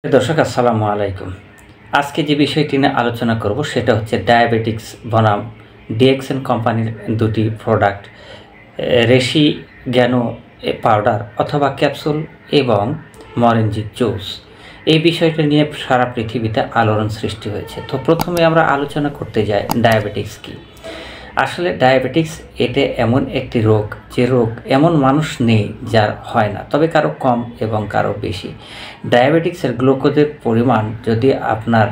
দর্শক আসসালামু আলাইকুম। আজকে যে বিষয়টি নিয়ে আলোচনা করব সেটা হচ্ছে ডায়াবেটিক্স বনাম ডিএক্সএন কোম্পানির দুটি প্রোডাক্ট রেশি গ্যানো পাউডার অথবা ক্যাপসুল এবং মরেঞ্জি জুস। এই বিষয়টা নিয়ে সারা পৃথিবীতে আলোড়ন সৃষ্টি হয়েছে। তো প্রথমে আমরা আলোচনা করতে যাই ডায়াবেটিক্স কী। আসলে ডায়াবেটিক্স এটা এমন একটি রোগ, যে রোগ এমন মানুষ নেই যার হয় না, তবে কারো কম এবং কারো বেশি। ডায়াবেটিক্সের গ্লুকোজের পরিমাণ যদি আপনার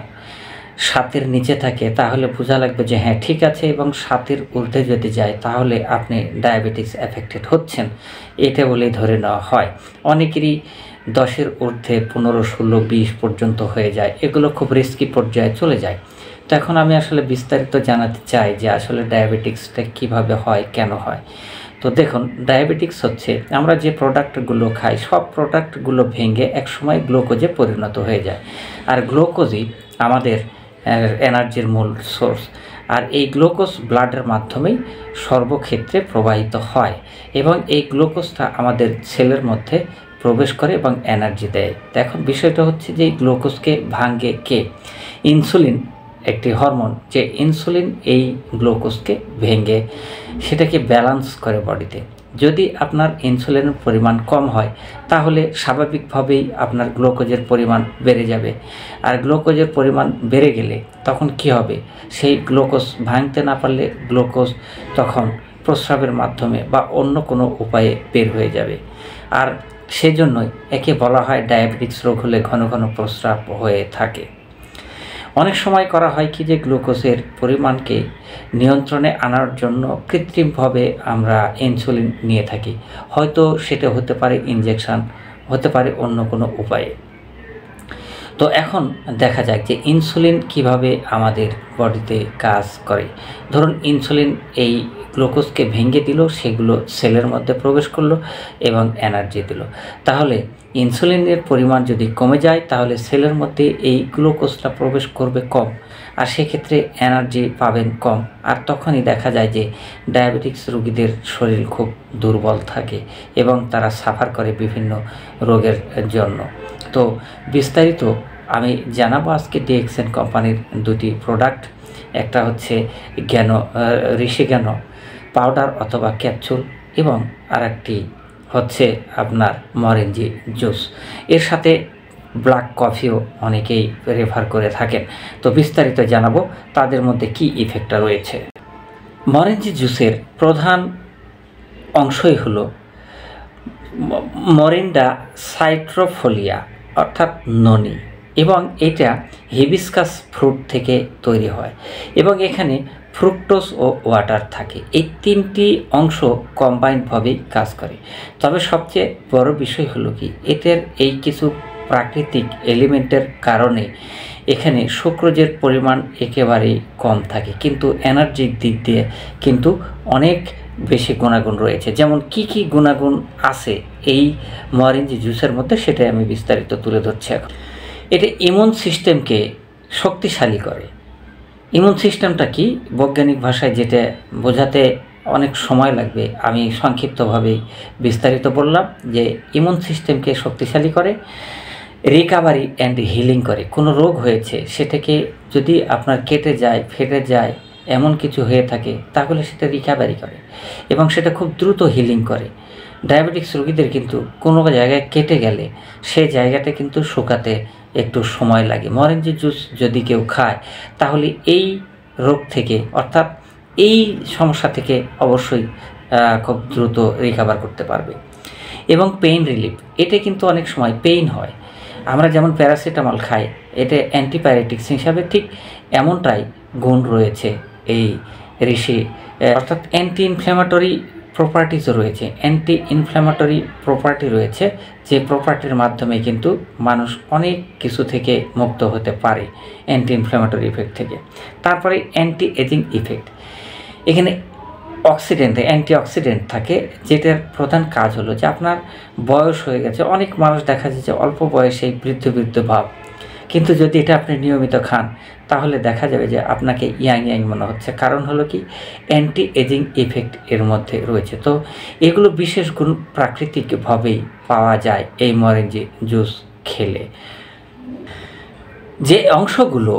7-এর নিচে থাকে তাহলে বোঝা লাগবে যে হ্যাঁ ঠিক আছে, এবং 7-এর ঊর্ধ্বে যদি যায় তাহলে আপনি ডায়াবেটিক্স অ্যাফেক্টেড হচ্ছেন, এটা বলেই ধরে নেওয়া হয়। অনেকেরই 10-এর ঊর্ধ্বে 15, 16, 20 পর্যন্ত হয়ে যায়, এগুলো খুব রিস্কি পর্যায়ে চলে যায়। তো এখন আমি আসলে বিস্তারিত জানাতে চাই যে আসলে ডায়াবেটিক্সটা কিভাবে হয়, কেন হয়। তো দেখুন, ডায়াবেটিক্স হচ্ছে আমরা যে প্রোডাক্টগুলো খাই সব প্রোডাক্টগুলো ভেঙে একসময় গ্লুকোজে পরিণত হয়ে যায়, আর গ্লুকোজই আমাদের এনার্জির মূল সোর্স। আর এই গ্লুকোজ ব্লাডের মাধ্যমেই সর্বক্ষেত্রে প্রবাহিত হয়, এবং এই গ্লুকোজটা আমাদের সেলের মধ্যে প্রবেশ করে এবং এনার্জি দেয়। এখন বিষয়টা হচ্ছে যে এই গ্লুকোজকে ভাঙে কে? ইনসুলিন একটি হরমোন, যে ইনসুলিন এই গ্লুকোজকে ভেঙে সেটাকে ব্যালেন্স করে বডিতে। যদি আপনার ইনসুলিনের পরিমাণ কম হয় তাহলে স্বাভাবিকভাবেই আপনার গ্লুকোজের পরিমাণ বেড়ে যাবে, আর গ্লুকোজের পরিমাণ বেড়ে গেলে তখন কি হবে? সেই গ্লুকোজ ভাঙতে না পারলে গ্লুকোজ তখন প্রস্রাবের মাধ্যমে বা অন্য কোনো উপায়ে বের হয়ে যাবে। আর সেজন্যই একে বলা হয় ডায়াবেটিক্স রোগ হলে ঘন ঘন প্রস্রাব হয়ে থাকে। অনেক সময় করা হয় কি যে গ্লুকোজের পরিমাণকে নিয়ন্ত্রণে আনার জন্য কৃত্রিমভাবে আমরা ইনসুলিন নিয়ে থাকি। হয়তো সেটা হতে পারে ইনজেকশন, হতে পারে অন্য কোনো উপায়ে। তো এখন দেখা যাক যে ইনসুলিন কিভাবে আমাদের বডিতে কাজ করে। ধরুন ইনসুলিন এই গ্লুকোজকে ভেঙে দিল, সেগুলো সেলের মধ্যে প্রবেশ করলো এবং এনার্জি দিল। তাহলে ইনসুলিনের পরিমাণ যদি কমে যায় তাহলে সেলের মধ্যে এই গ্লুকোজটা প্রবেশ করবে কম, আর সেক্ষেত্রে এনার্জি পাবেন কম। আর তখনই দেখা যায় যে ডায়াবেটিক্স রোগীদের শরীর খুব দুর্বল থাকে এবং তারা সাফার করে বিভিন্ন রোগের জন্য। তো বিস্তারিত আমি জানাবো আজকে ডিএক্সএন কোম্পানির দুটি প্রোডাক্ট। একটা হচ্ছে ঋষি গ্যানো পাউডার অথবা ক্যাপসুল, এবং আরেকটি হচ্ছে আপনার মরেঞ্জি জুস। এর সাথে ব্ল্যাক কফিও অনেকেই রেফার করে থাকেন। তো বিস্তারিত জানাবো তাদের মধ্যে কি ইফেক্টটা রয়েছে। মরেঞ্জি জুসের প্রধান অংশই হলো মরিন্ডা সাইট্রোফোলিয়া অর্থাৎ ননি, এবং এটা হিবিস্কাস ফ্রুট থেকে তৈরি হয়, এবং এখানে ফ্রুক্টোজ ও ওয়াটার থাকে। এই তিনটি অংশ কম্বাইন্ডভাবেই কাজ করে। তবে সবচেয়ে বড় বিষয় হলো কি, এটার এই কিছু প্রাকৃতিক এলিমেন্টের কারণে এখানে সুক্রোজের পরিমাণ একেবারেই কম থাকে, কিন্তু এনার্জির দিক দিয়ে কিন্তু অনেক বেশি গুণাগুণ রয়েছে। যেমন কি কি গুণাগুণ আছে এই মরেঞ্জি জুসের মধ্যে, সেটাই আমি বিস্তারিত তুলে ধরছি এখন। এটা ইমিউন সিস্টেমকে শক্তিশালী করে। ইমিউন সিস্টেমটা কি, বৈজ্ঞানিক ভাষায় যেটা বোঝাতে অনেক সময় লাগবে, আমি সংক্ষিপ্তভাবেই বিস্তারিত বললাম যে ইমিউন সিস্টেমকে শক্তিশালী করে, রিকাভারি অ্যান্ড হিলিং করে। কোনো রোগ হয়েছে সেটাকে যদি আপনার কেটে যায়, ফেটে যায়, এমন কিছু হয়ে থাকে তাহলে সেটা রিকাভারি করে এবং সেটা খুব দ্রুত হিলিং করে। ডায়াবেটিক্স রোগীদের কিন্তু কোনো জায়গায় কেটে গেলে সেই জায়গাটা কিন্তু শুকাতে একটু সময় লাগে। মরেঞ্জি জুস যদি কেউ খায় তাহলে এই রোগ থেকে, অর্থাৎ এই সমস্যা থেকে অবশ্যই খুব দ্রুত রিকাভার করতে পারবে। এবং পেইন রিলিফ, এটা কিন্তু অনেক সময় পেইন হয়, আমরা যেমন প্যারাসিটামল খাই, এটা অ্যান্টিপাইরেটিক্স হিসাবে ঠিক এমনটাই গুণ রয়েছে এই ঋষি, অর্থাৎ অ্যান্টি ইনফ্ল্যামেটরি প্রপার্টিজও রয়েছে, অ্যান্টি ইনফ্ল্যামেটরি প্রপার্টি রয়েছে, যে প্রপার্টির মাধ্যমে কিন্তু মানুষ অনেক কিছু থেকে মুক্ত হতে পারে অ্যান্টি ইনফ্ল্যামেটরি ইফেক্ট থেকে। তারপরে অ্যান্টি এজিং ইফেক্ট, এখানে অ্যান্টিঅক্সিডেন্ট থাকে, যেটার প্রধান কাজ হলো যে আপনার বয়স হয়ে গেছে, অনেক মানুষ দেখা যায় যে অল্প বয়সেই বৃদ্ধ ভাব, কিন্তু যদি এটা আপনি নিয়মিত খান তাহলে দেখা যাবে যে আপনাকে ইয়াং মনে হচ্ছে। কারণ হলো কি, অ্যান্টি এজিং ইফেক্ট এর মধ্যে রয়েছে। তো এগুলো বিশেষ গুণ প্রাকৃতিকভাবেই পাওয়া যায় এই মরেঞ্জি জুস খেলে। যে অংশগুলো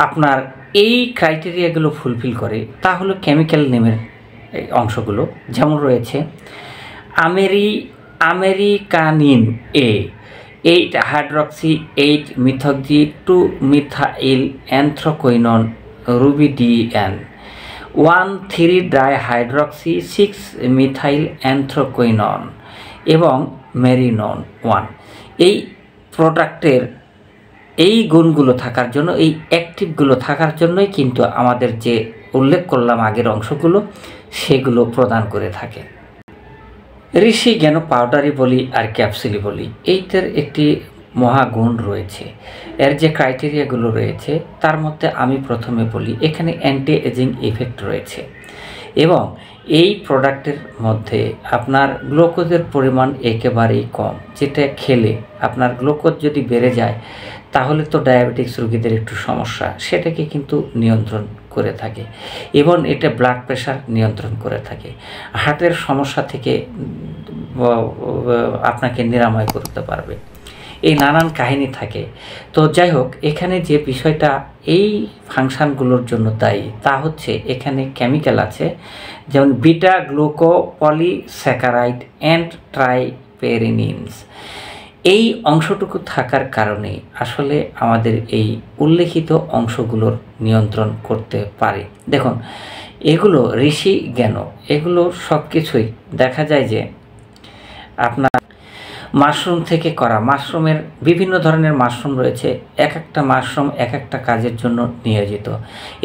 আপনার এই ক্রাইটেরিয়াগুলো ফুলফিল করে তা হলো কেমিক্যাল নেমের অংশগুলো, যেমন রয়েছে americanin A, 8 hydroxy 8 methoxy 2 methyl anthraquinone rubiadin, 1,3 dihydroxy 6 methyl anthraquinone এবং মেরিনন 1। এই প্রোডাক্টের এই গুণগুলো থাকার জন্য, এই অ্যাক্টিভগুলো থাকার জন্যই কিন্তু আমাদের যে উল্লেখ করলাম আগের অংশগুলো সেগুলো প্রদান করে থাকে। ঋষি জ্ঞান পাউডারই বলি আর ক্যাপসুলই বলি, এইটার একটি মহাগুণ রয়েছে। এর যে ক্রাইটেরিয়াগুলো রয়েছে তার মধ্যে আমি প্রথমে বলি, এখানে অ্যান্টি এজিং ইফেক্ট রয়েছে এবং এই প্রোডাক্টের মধ্যে আপনার গ্লুকোজের পরিমাণ একেবারেই কম, যেটা খেলে আপনার গ্লুকোজ যদি বেড়ে যায় তাহলে তো ডায়াবেটিক্স রোগীদের একটু সমস্যা, সেটাকে কিন্তু নিয়ন্ত্রণ করে থাকে এবং এটা ব্লাড প্রেশার নিয়ন্ত্রণ করে থাকে, হার্টের সমস্যা থেকে আপনাকে নিরাময় করতে পারবে, এই নানান কাহিনী থাকে। তো যাই হোক, এখানে যে বিষয়টা এই ফাংশানগুলোর জন্য দায়ী তা হচ্ছে এখানে কেমিক্যাল আছে, যেমন বিটা গ্লুকোপলিস্যাকারাইড অ্যান্ড ট্রাইপেরিনিনস। এই অংশটুকু থাকার কারণে আসলে আমাদের এই উল্লেখিত অংশগুলোর নিয়ন্ত্রণ করতে পারে। দেখুন, এগুলো ঋষি জ্ঞান, এগুলো সব কিছুই দেখা যায় যে আপনার মাশরুম থেকে করা। মাশরুমের বিভিন্ন ধরনের মাশরুম রয়েছে, এক একটা মাশরুম এক একটা কাজের জন্য নিয়োজিত।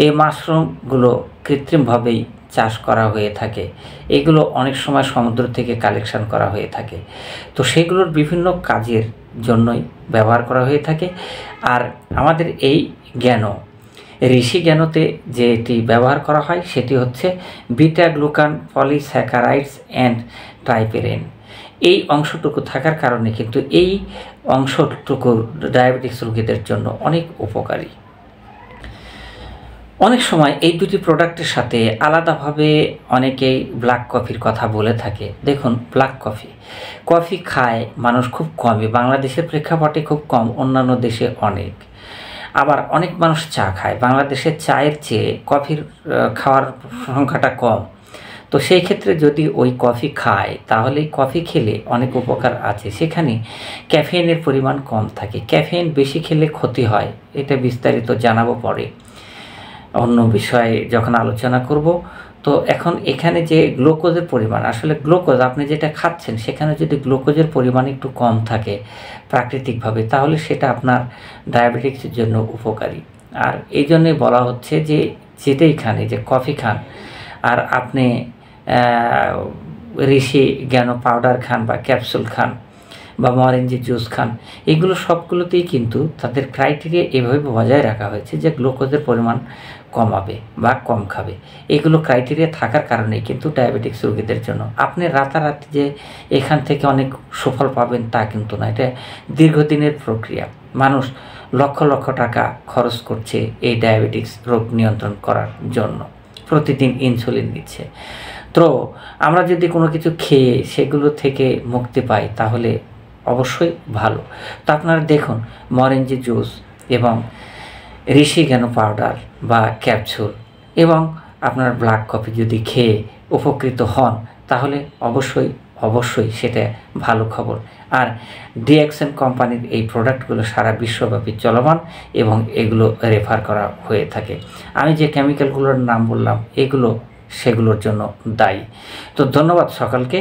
এই মাশরুমগুলো কৃত্রিমভাবেই চাষ করা হয়ে থাকে, এগুলো অনেক সময় সমুদ্র থেকে কালেকশন করা হয়ে থাকে, তো সেগুলোর বিভিন্ন কাজের জন্যই ব্যবহার করা হয়ে থাকে। আর আমাদের এই জ্ঞান, ঋষি জ্ঞানতে যেটি ব্যবহার করা হয় সেটি হচ্ছে বিটা গ্লুকান পলিস্যাকারাইডস অ্যান্ড ট্রাইপেরিন। এই অংশটুকু থাকার কারণে কিন্তু এই অংশটুকু ডায়াবেটিক্স রোগীদের জন্য অনেক উপকারী। অনেক সময় এই দুটি প্রোডাক্টের সাথে আলাদাভাবে অনেকেই ব্ল্যাক কফির কথা বলে থাকে। দেখুন, ব্ল্যাক কফি খায় মানুষ খুব কমই, বাংলাদেশের প্রেক্ষাপটে খুব কম, অন্যান্য দেশে অনেক। আবার অনেক মানুষ চা খায়, বাংলাদেশের চায়ের চেয়ে কফির খাওয়ার সংখ্যাটা কম। তো সেই ক্ষেত্রে যদি ওই কফি খায় তাহলে কফি খেলে অনেক উপকার আছে, সেখানে ক্যাফেইনের পরিমাণ কম থাকে। ক্যাফেইন বেশি খেলে ক্ষতি হয়, এটা বিস্তারিত জানাবো পরে অন্য বিষয়ে যখন আলোচনা করব। তো এখন এখানে যে গ্লুকোজের পরিমাণ, আসলে গ্লুকোজ আপনি যেটা খাচ্ছেন সেখানে যদি গ্লুকোজের পরিমাণ একটু কম থাকে প্রাকৃতিকভাবে, তাহলে সেটা আপনার ডায়াবেটিক্সের জন্য উপকারী। আর এই জন্যই বলা হচ্ছে যে যেটাই খান, যে কফি খান আর আপনি ঋষি জ্ঞান পাউডার খান বা ক্যাপসুল খান বা অরেঞ্জের জুস খান, এগুলো সবগুলোতেই কিন্তু তাদের ক্রাইটেরিয়া এভাবে বজায় রাখা হয়েছে যে গ্লুকোজের পরিমাণ কমাবে বা কম খাবে। এগুলো ক্রাইটেরিয়া থাকার কারণেই কিন্তু ডায়াবেটিক্স রোগীদের জন্য। আপনি রাতারাতি যে এখান থেকে অনেক সুফল পাবেন তা কিন্তু না, এটা দীর্ঘদিনের প্রক্রিয়া। মানুষ লক্ষ লক্ষ টাকা খরচ করছে এই ডায়াবেটিক্স রোগ নিয়ন্ত্রণ করার জন্য, প্রতিদিন ইনসুলিন নিচ্ছে। তো আমরা যদি কোনো কিছু খেয়ে সেগুলো থেকে মুক্তি পাই তাহলে অবশ্যই ভালো। তো আপনারা দেখুন, অরেঞ্জের জুস এবং ঋষি জ্ঞান পাউডার বা ক্যাপসুল এবং আপনার ব্ল্যাক কফি যদি খেয়ে উপকৃত হন তাহলে অবশ্যই সেটা ভালো খবর। আর ডিএক্সএন কোম্পানির এই প্রোডাক্টগুলো সারা বিশ্বব্যাপী চলমান এবং এগুলো রেফার করা হয়ে থাকে। আমি যে কেমিক্যালগুলোর নাম বললাম এগুলো সেগুলোর জন্য দায়ী। তো ধন্যবাদ সকলকে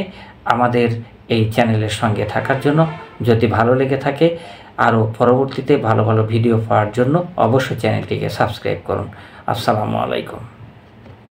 আমাদের এই চ্যানেলের সঙ্গে থাকার জন্য। যদি ভালো লেগে থাকে আরও পরবর্তীতে ভালো ভালো ভিডিও পাওয়ার জন্য অবশ্যই চ্যানেলটিকে সাবস্ক্রাইব করুন। আসসালামু আলাইকুম।